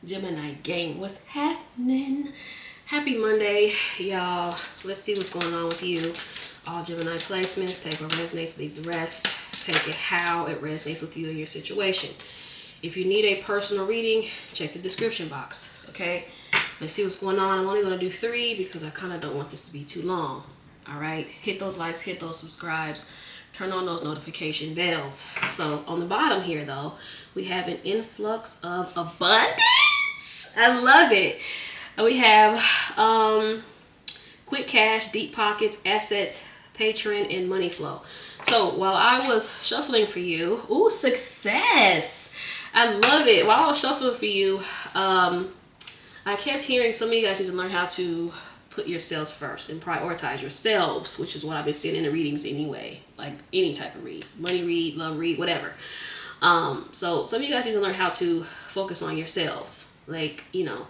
Gemini gang, what's happening? Happy Monday, y'all. Let's see what's going on with you. All Gemini placements, take what resonates, leave the rest. Take it how it resonates with you and your situation. If you need a personal reading, check the description box, okay? Let's see what's going on. I'm only going to do 3 because I kind of don't want this to be too long, all right? Hit those likes, hit those subscribes, turn on those notification bells. So on the bottom here, though, we have an influx of abundance. I love it. We have quick cash, deep pockets, assets, patron, and money flow. So while I was shuffling for you, ooh, success. I love it. While I was shuffling for you, I kept hearing some of you guys need to learn how to put yourselves first and prioritize yourselves, which is what I've been seeing in the readings anyway, like any type of read, money read, love read, whatever. So some of you guys need to learn how to focus on yourselves, like, you know,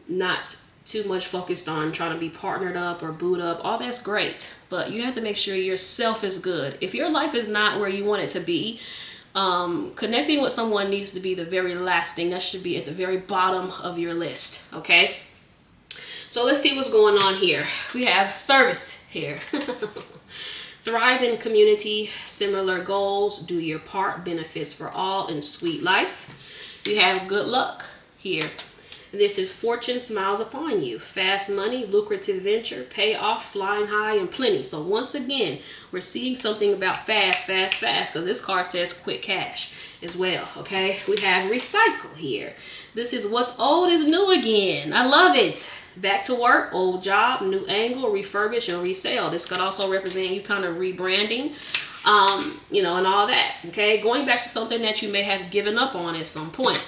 not too much focused on trying to be partnered up or booed up. All that's great, but you have to make sure yourself is good. If your life is not where you want it to be, connecting with someone needs to be the very last thing. That should be at the very bottom of your list, okay? So let's see what's going on here. We have service here. Thrive in community, similar goals, do your part, benefits for all, and sweet life. We have good luck here. This is fortune smiles upon you. Fast money, lucrative venture, payoff, flying high, and plenty. So once again, we're seeing something about fast, because this card says quick cash as well, okay? We have recycle here. This is what's old is new again. I love it. Back to work, old job, new angle, refurbish, and resale. This could also represent you kind of rebranding, you know, and all that, okay? Going back to something that you may have given up on at some point.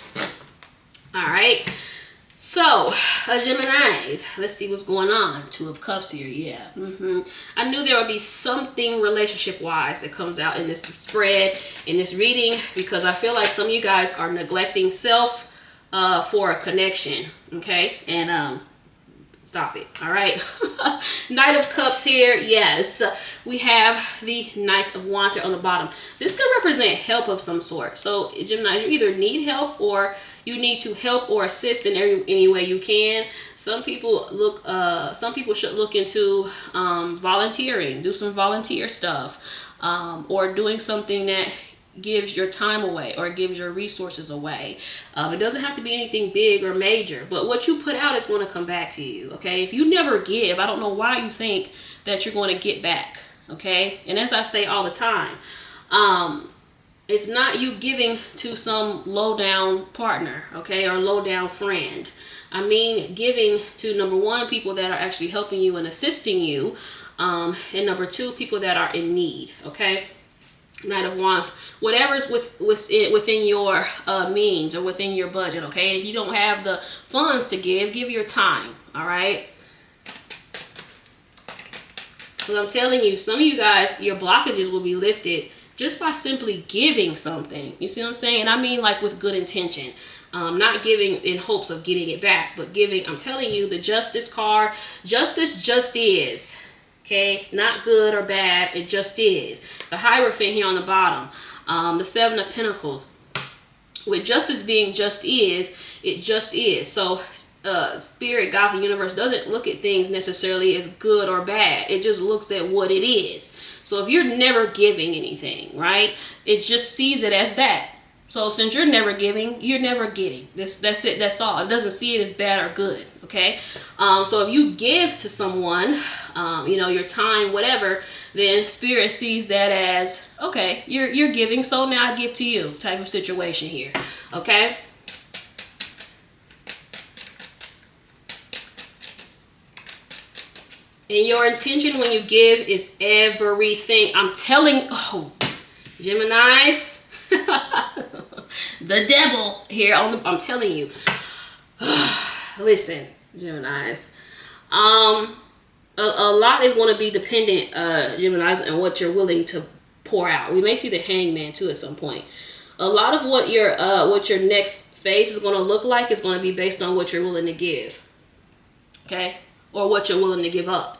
All right. So, Geminis, let's see what's going on. 2 of Cups here, yeah. I knew there would be something relationship-wise that comes out in this spread, in this reading, because I feel like some of you guys are neglecting self for a connection, okay? And stop it, all right? Knight of Cups here, yes. We have the Knight of Wands here on the bottom. This could represent help of some sort. So, Gemini, you either need help or you need to help or assist in any way you can. Some people should look into volunteering, do some volunteer stuff, or doing something that gives your time away or gives your resources away. It doesn't have to be anything big or major, but what you put out is going to come back to you, okay? If you never give, I don't know why you think that you're going to get back, okay? And as I say all the time, it's not you giving to some low down partner, okay, or low down friend. I mean giving to, number 1, people that are actually helping you and assisting you, and number 2, people that are in need, okay? Knight of Wands, whatever's within your means or within your budget, okay? And if you don't have the funds to give your time, all right? Because I'm telling you, some of you guys, your blockages will be lifted just by simply giving something. You see what I'm saying? I mean, like with good intention. Not giving in hopes of getting it back, but giving, I'm telling you, the Justice card, justice just is. Okay, not good or bad, it just is. The Hierophant here on the bottom, the 7 of Pentacles. With justice being just is, it just is. So Spirit, God, the universe doesn't look at things necessarily as good or bad. It just looks at what it is. So if you're never giving anything, right, it just sees it as that. So since you're never giving, you're never getting. That's it. That's all. It doesn't see it as bad or good. Okay. So if you give to someone, you know, your time, whatever, then Spirit sees that as, okay, you're giving, so now I give to you type of situation here. Okay. And your intention when you give is everything. I'm telling, Geminis, the devil here I'm telling you. Listen, Geminis. A lot is going to be dependent, Geminis, on what you're willing to pour out. We may see the Hangman too at some point. A lot of what your next phase is going to look like is going to be based on what you're willing to give. Okay? Or what you're willing to give up.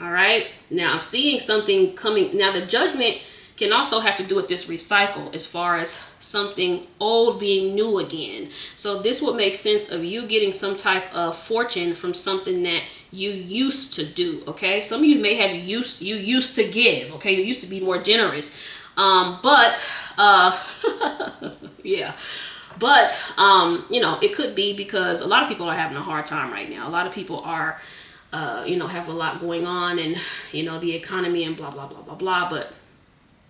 All right. Now I'm seeing something coming. Now the Judgment can also have to do with this recycle, as far as something old being new again. So this would make sense of you getting some type of fortune from something that you used to do. Okay, some of you may have used to give. Okay, you used to be more generous, but yeah. But you know, it could be because a lot of people are having a hard time right now. A lot of people are you know, have a lot going on, and you know, the economy and blah blah blah blah blah. But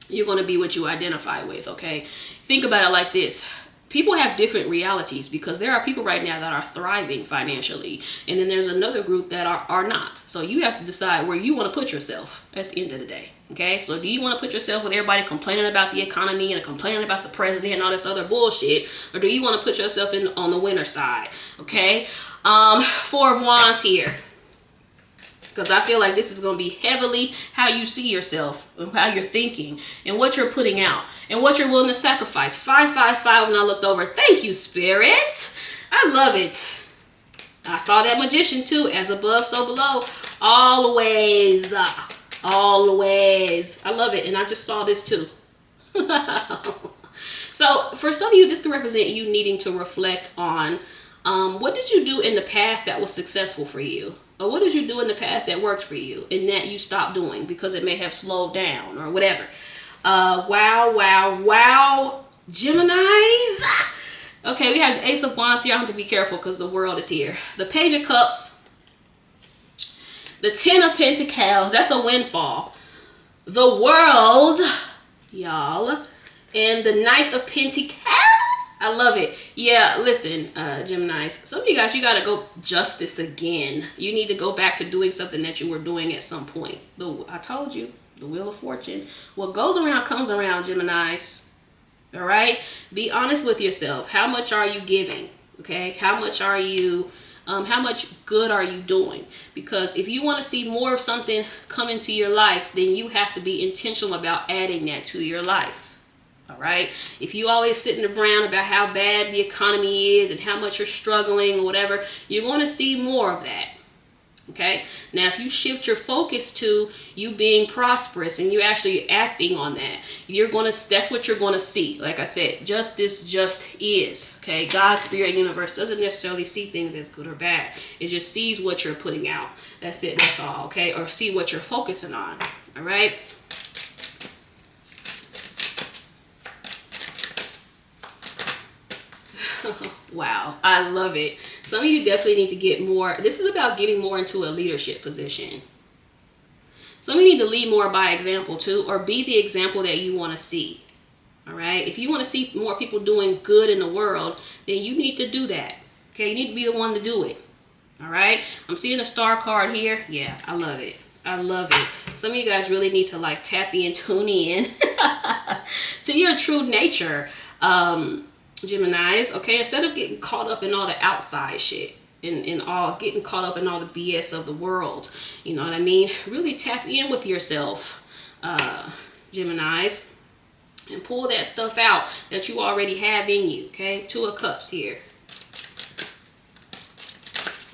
you're going to be what you identify with. Okay, think about it like this. People have different realities, because there are people right now that are thriving financially, and then there's another group that are not. So you have to decide where you want to put yourself at the end of the day. Okay, so do you want to put yourself with everybody complaining about the economy and complaining about the president and all this other bullshit, or do you want to put yourself in on the winner side? Okay, 4 of Wands here, because I feel like this is going to be heavily how you see yourself, and how you're thinking, and what you're putting out, and what you're willing to sacrifice. 5, 5, 5. When I looked over, thank you, spirits. I love it. I saw that magician too. As above, so below. Always. Always. I love it. And I just saw this too. So for some of you, this can represent you needing to reflect on what did you do in the past that was successful for you? Or what did you do in the past that worked for you and that you stopped doing because it may have slowed down or whatever? Wow, wow, wow. Geminis. Okay, we have the Ace of Wands here. I have to be careful because the world is here. The Page of Cups. The 10 of Pentacles. That's a windfall. The World, y'all. And the Knight of Pentacles. I love it. Yeah, listen, Geminis. Some of you guys, you got to go justice again. You need to go back to doing something that you were doing at some point. I told you, the Wheel of Fortune. What goes around comes around, Geminis. All right? Be honest with yourself. How much are you giving? Okay? How much are you, how much good are you doing? Because if you want to see more of something come into your life, then you have to be intentional about adding that to your life. All right? If you always sitting around about how bad the economy is and how much you're struggling or whatever, you're going to see more of that. Okay? Now, if you shift your focus to you being prosperous and you actually acting on that, that's what you're going to see. Like I said, justice just is. Okay? God's spirit universe doesn't necessarily see things as good or bad. It just sees what you're putting out. That's it. That's all. Okay? Or see what you're focusing on. All right? Wow, I love it. Some of you definitely need to get more. This is about getting more into a leadership position. Some of you need to lead more by example too, or be the example that you want to see. All right. If you want to see more people doing good in the world, then you need to do that. Okay. You need to be the one to do it. All right. I'm seeing a star card here. Yeah, I love it. I love it. Some of you guys really need to like tap in, tune in to your true nature. Geminis, okay, instead of getting caught up in all the outside shit and all getting caught up in all the BS of the world, you know what I mean? Really tap in with yourself, Geminis, and pull that stuff out that you already have in you, okay? 2 of Cups here.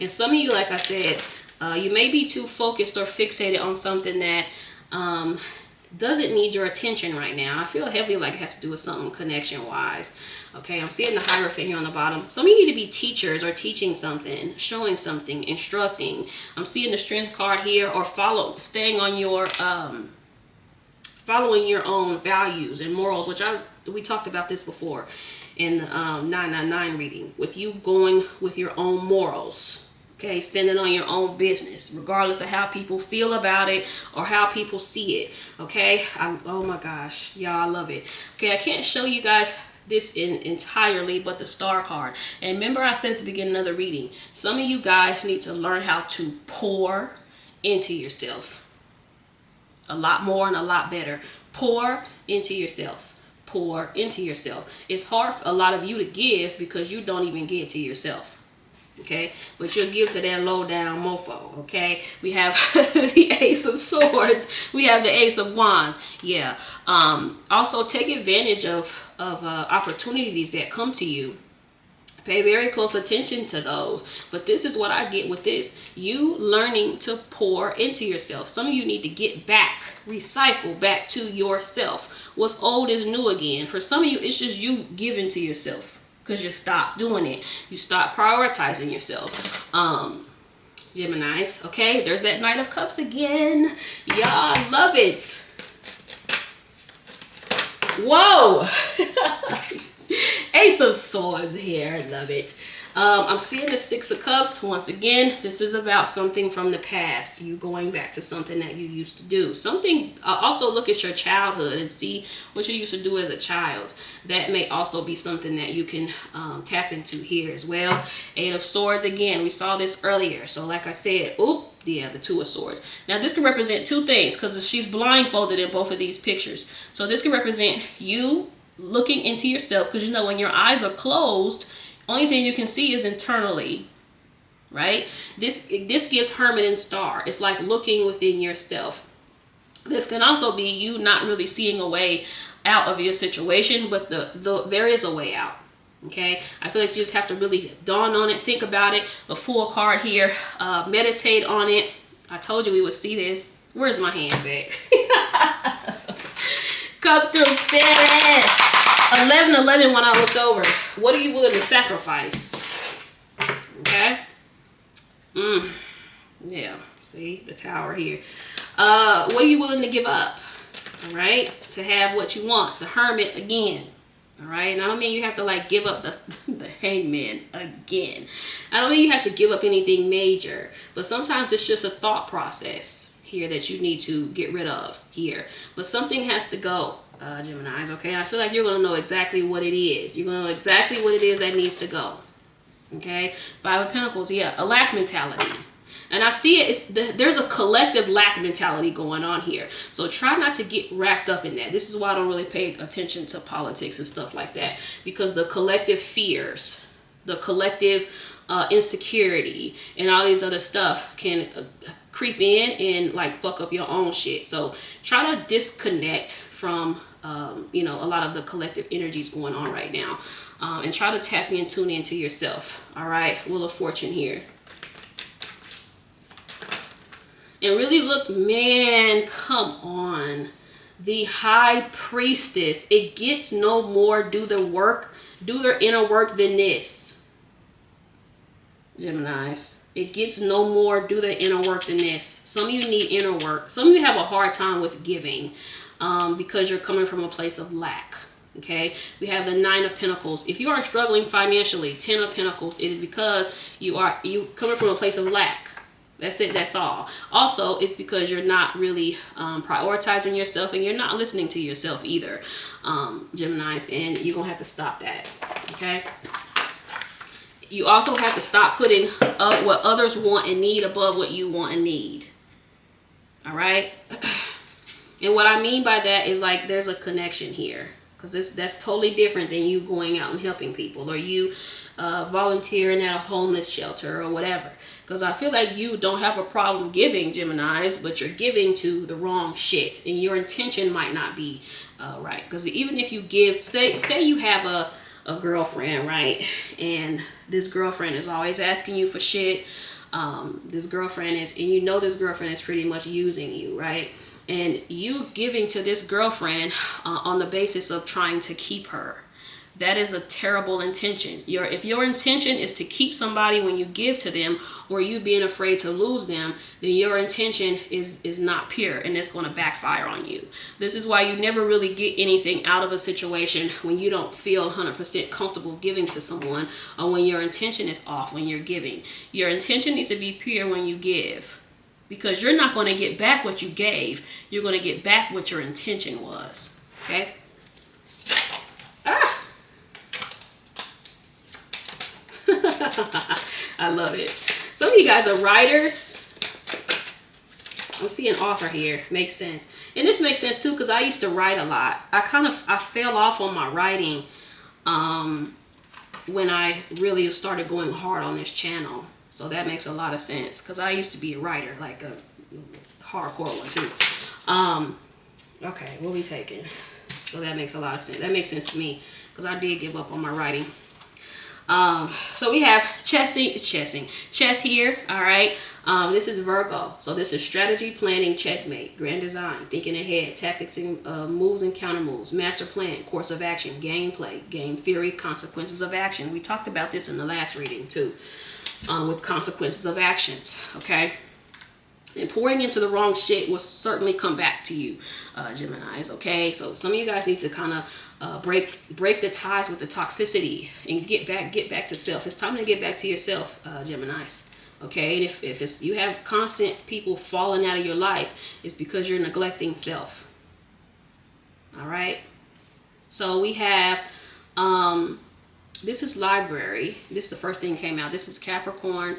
And some of you, like I said, you may be too focused or fixated on something that doesn't need your attention right now. I feel heavily like it has to do with something connection-wise. Okay, I'm seeing the Hierophant here on the bottom. Some of you need to be teachers or teaching something, showing something, instructing. I'm seeing the Strength card here, or staying on your, following your own values and morals, which we talked about this before in the 999 reading, with you going with your own morals. Okay, standing on your own business, regardless of how people feel about it or how people see it. Okay, oh my gosh, y'all, I love it. Okay, I can't show you guys this entirely, but the Star card. And remember, I said at the beginning of the reading, some of you guys need to learn how to pour into yourself. A lot more and a lot better. Pour into yourself. Pour into yourself. It's hard for a lot of you to give because you don't even give to yourself. Okay, but you'll give to that low down mofo. Okay, we have the Ace of Swords, we have the Ace of Wands. Yeah. Also take advantage of opportunities that come to you Pay very close attention to those. But this is what I get with this. You learning to pour into yourself. Some of you need to get back, recycle back to yourself. What's old is new again. For some of you, it's just you giving to yourself because you stopped doing it. You stopped prioritizing yourself. Geminis, okay? There's that Knight of Cups again. Y'all love it. Whoa. Ace of Swords here. I love it. I'm seeing the Six of Cups. Once again, this is about something from the past. You going back to something that you used to do. Something, also look at your childhood and see what you used to do as a child. That may also be something that you can tap into here as well. Eight of Swords again. We saw this earlier. So like I said, the Two of Swords. Now this can represent two things because she's blindfolded in both of these pictures. So this can represent you looking into yourself, because you know when your eyes are closed, only thing you can see is internally, right? This gives Hermit and Star. It's like looking within yourself. This can also be you not really seeing a way out of your situation, but there is a way out. Okay, I feel like you just have to really dawn on it, think about it. A Fool card here, meditate on it. I told you we would see this. Where's my hands at? Come through, Spirit. 11-11 when I looked over. What are you willing to sacrifice? Okay. Yeah. See the Tower here. What are you willing to give up? All right, to have what you want. The Hermit again. All right, and I don't mean you have to like give up the Hangman again. I don't mean you have to give up anything major, but sometimes it's just a thought process here that you need to get rid of here. But something has to go, Geminis, okay? I feel like you're going to know exactly what it is. You're going to know exactly what it is that needs to go, okay? Five of Pentacles, yeah, a lack mentality. And I see it, there's a collective lack mentality going on here. So try not to get wrapped up in that. This is why I don't really pay attention to politics and stuff like that. Because the collective fears, the collective insecurity, and all these other stuff can creep in and like fuck up your own shit. So try to disconnect from, you know, a lot of the collective energies going on right now. And try to tap in, tune into yourself. All right, Wheel of Fortune here. And really look, man, come on. The High Priestess. It gets no more do their inner work than this. Geminis. It gets no more do their inner work than this. Some of you need inner work. Some of you have a hard time with giving because you're coming from a place of lack. Okay, we have the Nine of Pentacles. If you are struggling financially, 10 of Pentacles, it is because you coming from a place of lack. That's it. That's all. Also, it's because you're not really prioritizing yourself, and you're not listening to yourself either, Geminis, and you're going to have to stop that, okay? You also have to stop putting what others want and need above what you want and need, all right? And what I mean by that is like there's a connection here, because that's totally different than you going out and helping people, or you volunteering at a homeless shelter or whatever. Because I feel like you don't have a problem giving, Geminis, but you're giving to the wrong shit, and your intention might not be right. Because even if you give, say you have a girlfriend, right, and this girlfriend is always asking you for shit. This girlfriend is, and you know this girlfriend is pretty much using you, right? And you giving to this girlfriend on the basis of trying to keep her. That is a terrible intention. If your intention is to keep somebody when you give to them, or you being afraid to lose them, then your intention is not pure, and it's going to backfire on you. This is why you never really get anything out of a situation when you don't feel 100% comfortable giving to someone, or when your intention is off when you're giving. Your intention needs to be pure when you give, because you're not going to get back what you gave. You're going to get back what your intention was. Okay? I love it. Some of you guys are writers. I'm seeing author here. Makes sense. And this makes sense too, because I used to write a lot. I fell off on my writing when I really started going hard on this channel. So that makes a lot of sense, because I used to be a writer, like a hardcore one too. Okay, what we taking? So that makes a lot of sense. That makes sense to me, because I did give up on my writing. So we have chess here. All right. This is Virgo. So this is strategy, planning, checkmate, grand design, thinking ahead, tactics, and moves and counter moves, master plan, course of action, gameplay, game theory, consequences of action. We talked about this in the last reading too, with consequences of actions. Okay. And pouring into the wrong shit will certainly come back to you, Geminis. Okay. So some of you guys need to kind of break the ties with the toxicity and get back to self. It's time to get back to yourself, Geminis. Okay, and if it's you have constant people falling out of your life, it's because you're neglecting self. All right. So we have this is library. This is the first thing that came out. This is Capricorn.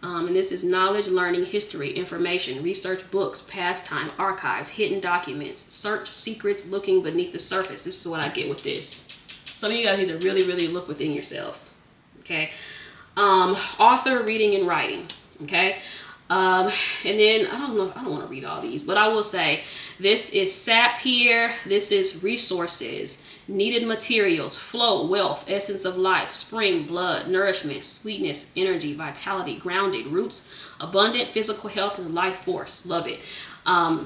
And this is knowledge, learning, history, information, research, books, pastime, archives, hidden documents, search secrets, looking beneath the surface. This is what I get with this. Some of you guys need to really, really look within yourselves. Okay. Author, reading, and writing. Okay. And then I don't want to read all these, but I will say this is sap here. This is resources, needed materials, flow, wealth, essence of life, spring, blood, nourishment, sweetness, energy, vitality, grounded, roots, abundant physical health, and life force. Love it.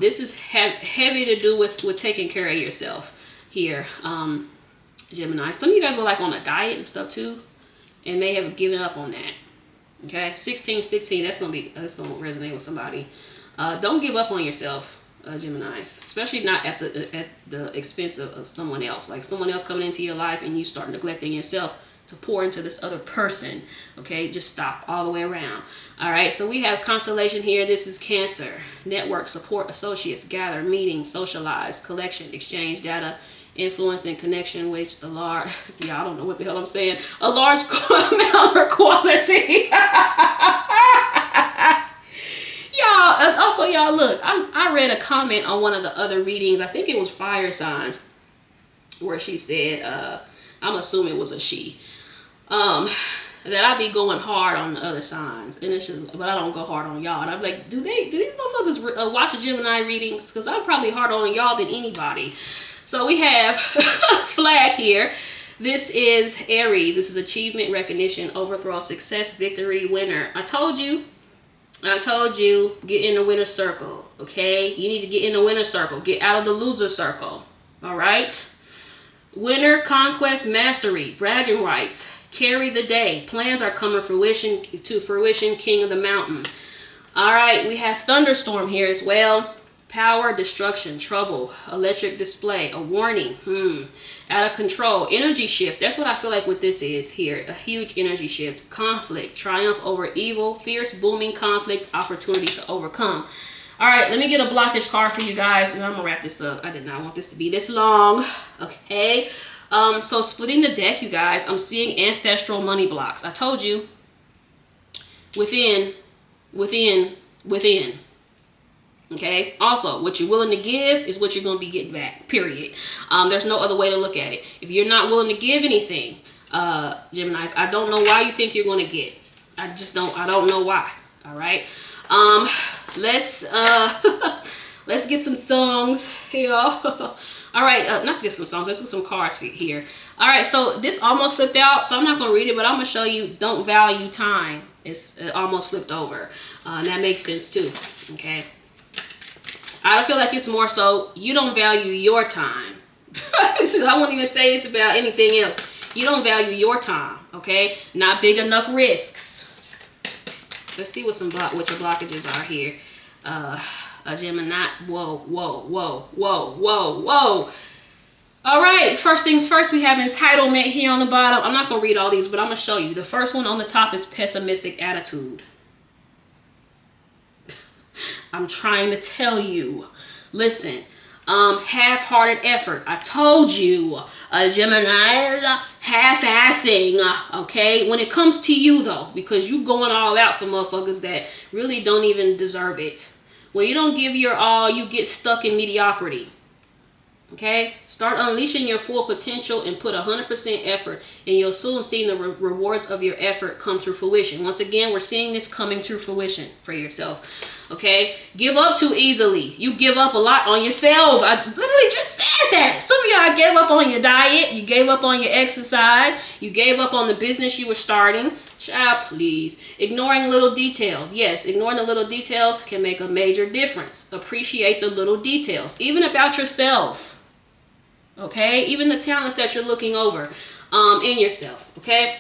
This is heavy to do with taking care of yourself here, Gemini. Some of you guys were like on a diet and stuff too, and may have given up on that. Okay, 1616. That's gonna resonate with somebody. Don't give up on yourself, Geminis, especially not at the expense of someone else. Like someone else coming into your life and you start neglecting yourself to pour into this other person. Okay, just stop all the way around. All right, so we have constellation here. This is Cancer. Network, support, associates, gather, meeting, socialize, collection, exchange data, influence and connection, which a large, yeah, I don't know what the hell I'm saying, a large amount or quality. Y'all, also y'all look, I read a comment on one of the other readings, I think it was fire signs, where she said, I'm assuming it was a she, that I be going hard on the other signs, and it's just, but I don't go hard on y'all. And I'm like, do these motherfuckers watch the Gemini readings? Because I'm probably harder on y'all than anybody. So we have flag here. This is Aries. This is achievement, recognition, overthrow, success, victory, winner. I told you, get in the winner circle, okay? You need to get in the winner circle. Get out of the loser circle, all right? Winner, conquest, mastery, bragging rights, carry the day. Plans are coming to fruition, king of the mountain. All right, we have thunderstorm here as well. Power, destruction, trouble, electric display, a warning, out of control, energy shift. That's what I feel like what this is here. A huge energy shift, conflict, triumph over evil, fierce, booming conflict, opportunity to overcome. All right, let me get a blockage card for you guys, and I'm gonna wrap this up. I did not want this to be this long, okay? So splitting the deck, you guys, I'm seeing ancestral money blocks. I told you, within. Okay. Also, what you're willing to give is what you're going to be getting back, period. There's no other way to look at it. If you're not willing to give anything, Geminis, I don't know why you think you're going to get. I don't know why. All right. Let's get some songs here. All right. Let's get some songs. Let's get some cards here. All right. So this almost flipped out. So I'm not going to read it, but I'm going to show you don't value time. It's almost flipped over. And that makes sense too. Okay. I feel like it's more so you don't value your time. I won't even say it's about anything else. You don't value your time, okay? Not big enough risks. Let's see what your blockages are here. A Gemini. Whoa. All right, first things first, we have entitlement here on the bottom. I'm not going to read all these, but I'm going to show you. The first one on the top is pessimistic attitude. I'm trying to tell you. Listen, half-hearted effort. I told you, Gemini, half-assing, okay? When it comes to you, though, because you going all out for motherfuckers that really don't even deserve it. When you don't give your all, you get stuck in mediocrity. Okay? Start unleashing your full potential and put 100% effort, and you'll soon see the rewards of your effort come to fruition. Once again, we're seeing this coming to fruition for yourself. Okay? Give up too easily. You give up a lot on yourself. I literally just said that. Some of y'all gave up on your diet. You gave up on your exercise. You gave up on the business you were starting. Child, please. Ignoring little details. Yes, ignoring the little details can make a major difference. Appreciate the little details, even about yourself. Okay? Even the talents that you're looking over in yourself. Okay?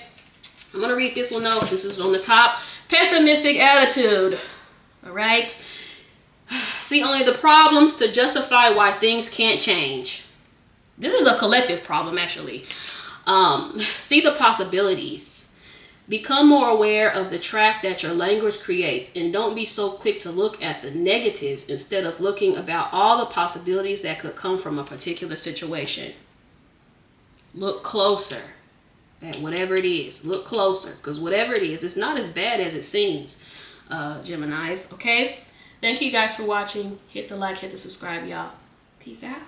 I'm going to read this one out since it's on the top. Pessimistic attitude. All right? See only the problems to justify why things can't change. This is a collective problem, actually. See the possibilities. Become more aware of the trap that your language creates, and don't be so quick to look at the negatives instead of looking about all the possibilities that could come from a particular situation. Look closer at whatever it is. Look closer, because whatever it is, it's not as bad as it seems, Geminis, okay? Thank you guys for watching. Hit the like, hit the subscribe, y'all. Peace out.